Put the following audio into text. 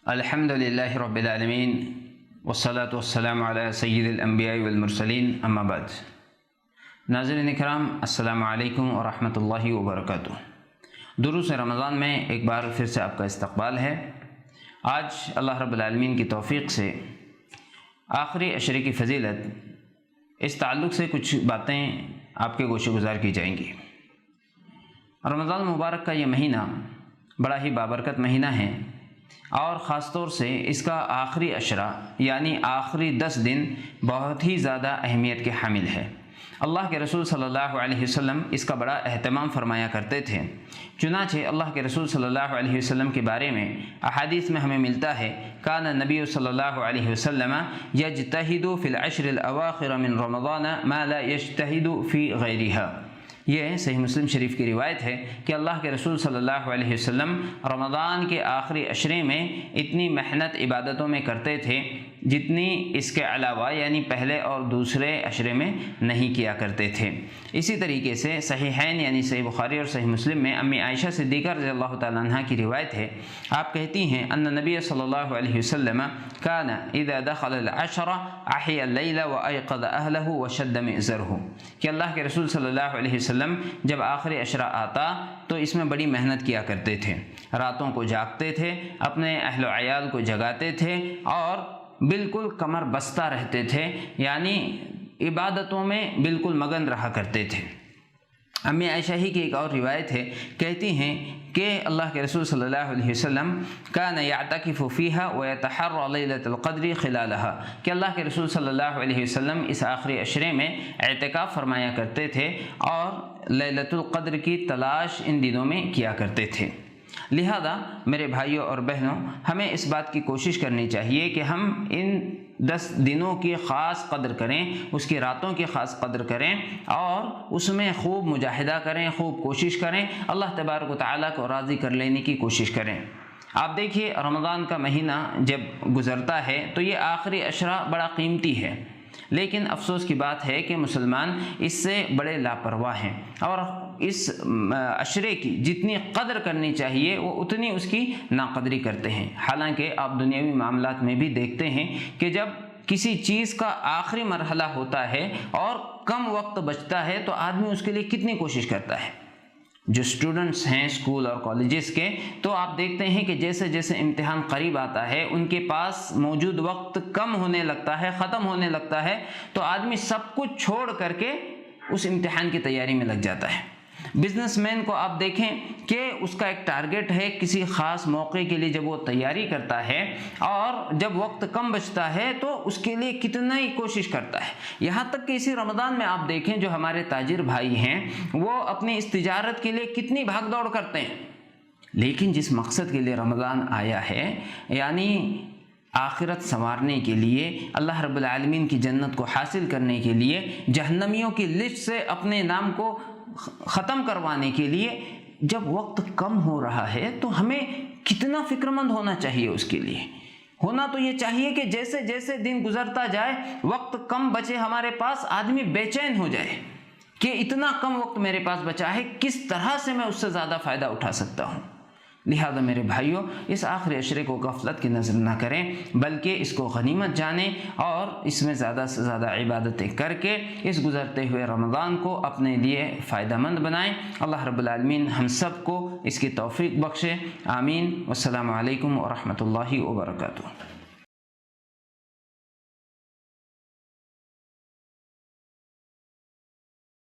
الحمدللہ رب العالمین والصلاة والسلام علی سید الانبیاء والمرسلین اما بعد۔ ناظرین کرام، السلام علیکم ورحمۃ اللہ وبرکاتہ۔ دروس رمضان میں ایک بار پھر سے آپ کا استقبال ہے۔ آج اللہ رب العالمین کی توفیق سے آخری عشرے کی فضیلت، اس تعلق سے کچھ باتیں آپ کے گوشے گزار کی جائیں گی۔ رمضان مبارک کا یہ مہینہ بڑا ہی بابرکت مہینہ ہے، اور خاص طور سے اس کا آخری عشرہ یعنی آخری 10 دن بہت ہی زیادہ اہمیت کے حامل ہے۔ اللہ کے رسول صلی اللہ علیہ وسلم اس کا بڑا اہتمام فرمایا کرتے تھے۔ چنانچہ اللہ کے رسول صلی اللہ علیہ وسلم کے بارے میں احادیث میں ہمیں ملتا ہے، کان نبی صلی اللہ علیہ وسلم یجتہد فی العشر الاواخر من رمضان ما لا یجتہد فی غیرہا۔ یہ صحیح مسلم شریف کی روایت ہے کہ اللہ کے رسول صلی اللہ علیہ وسلم رمضان کے آخری عشرے میں اتنی محنت عبادتوں میں کرتے تھے جتنی اس کے علاوہ یعنی پہلے اور دوسرے عشرے میں نہیں کیا کرتے تھے۔ اسی طریقے سے صحیحین یعنی صحیح بخاری اور صحیح مسلم میں امی عائشہ صدیقہ رضی اللہ تعالیٰ عنہ کی روایت ہے، آپ کہتی ہیں ان نبی صلی اللہ علیہ وسلم کان اذا دخل العشر احیا اللیل وایقظ اہلہ وشد مئزرہ، کہ اللہ کے رسول صلی اللہ علیہ وسلم جب آخری عشرہ آتا تو اس میں بڑی محنت کیا کرتے تھے، راتوں کو جاگتے تھے، اپنے اہل و عیال کو جگاتے تھے اور بالکل کمر بستہ رہتے تھے، یعنی عبادتوں میں بالکل مگن رہا کرتے تھے۔ امی عائشہ ہی کی ایک اور روایت ہے، کہتی ہیں کہ اللہ کے رسول صلی اللہ علیہ وسلم کان یعتکف فیہا ویتحری لیلۃ القدر خلالہا، کہ اللہ کے رسول صلی اللہ علیہ وسلم اس آخری عشرے میں اعتکاف فرمایا کرتے تھے اور لیلۃ القدر کی تلاش ان دنوں میں کیا کرتے تھے۔ لہذا میرے بھائیوں اور بہنوں، ہمیں اس بات کی کوشش کرنی چاہیے کہ ہم ان 10 دنوں کی خاص قدر کریں، اس کی راتوں کی خاص قدر کریں اور اس میں خوب مجاہدہ کریں، خوب کوشش کریں، اللہ تبارک و تعالیٰ کو راضی کر لینے کی کوشش کریں۔ آپ دیکھیے، رمضان کا مہینہ جب گزرتا ہے تو یہ آخری عشرہ بڑا قیمتی ہے، لیکن افسوس کی بات ہے کہ مسلمان اس سے بڑے لاپرواہ ہیں اور اس عشرے کی جتنی قدر کرنی چاہیے وہ اتنی اس کی ناقدری کرتے ہیں۔ حالانکہ آپ دنیاوی معاملات میں بھی دیکھتے ہیں کہ جب کسی چیز کا آخری مرحلہ ہوتا ہے اور کم وقت بچتا ہے تو آدمی اس کے لیے کتنی کوشش کرتا ہے۔ جو اسٹوڈنٹس ہیں اسکول اور کالجز کے، تو آپ دیکھتے ہیں کہ جیسے جیسے امتحان قریب آتا ہے ان کے پاس موجود وقت کم ہونے لگتا ہے، ختم ہونے لگتا ہے، تو آدمی سب کچھ چھوڑ کر کے اس امتحان کی تیاری میں لگ جاتا ہے۔ بزنس مین کو آپ دیکھیں کہ اس کا ایک ٹارگٹ ہے، کسی خاص موقع کے لیے جب وہ تیاری کرتا ہے اور جب وقت کم بچتا ہے تو اس کے لیے کتنا ہی کوشش کرتا ہے۔ یہاں تک کہ اسی رمضان میں آپ دیکھیں جو ہمارے تاجر بھائی ہیں وہ اپنی اس تجارت کے لیے کتنی بھاگ دوڑ کرتے ہیں، لیکن جس مقصد کے لیے رمضان آیا ہے یعنی آخرت سنوارنے کے لیے، اللہ رب العالمین کی جنت کو حاصل کرنے کے لیے، جہنمیوں کی لسٹ سے اپنے نام کو ختم کروانے کے لیے، جب وقت کم ہو رہا ہے تو ہمیں کتنا فکر مند ہونا چاہیے۔ اس کے لیے ہونا تو یہ چاہیے کہ جیسے جیسے دن گزرتا جائے، وقت کم بچے ہمارے پاس، آدمی بے چین ہو جائے کہ اتنا کم وقت میرے پاس بچا ہے، کس طرح سے میں اس سے زیادہ فائدہ اٹھا سکتا ہوں۔ لہذا میرے بھائیوں، اس آخری عشرے کو غفلت کی نظر نہ کریں، بلکہ اس کو غنیمت جانیں اور اس میں زیادہ سے زیادہ عبادتیں کر کے اس گزرتے ہوئے رمضان کو اپنے لیے فائدہ مند بنائیں۔ اللہ رب العالمین ہم سب کو اس کی توفیق بخشے، آمین۔ والسلام علیکم ورحمۃ اللہ وبرکاتہ۔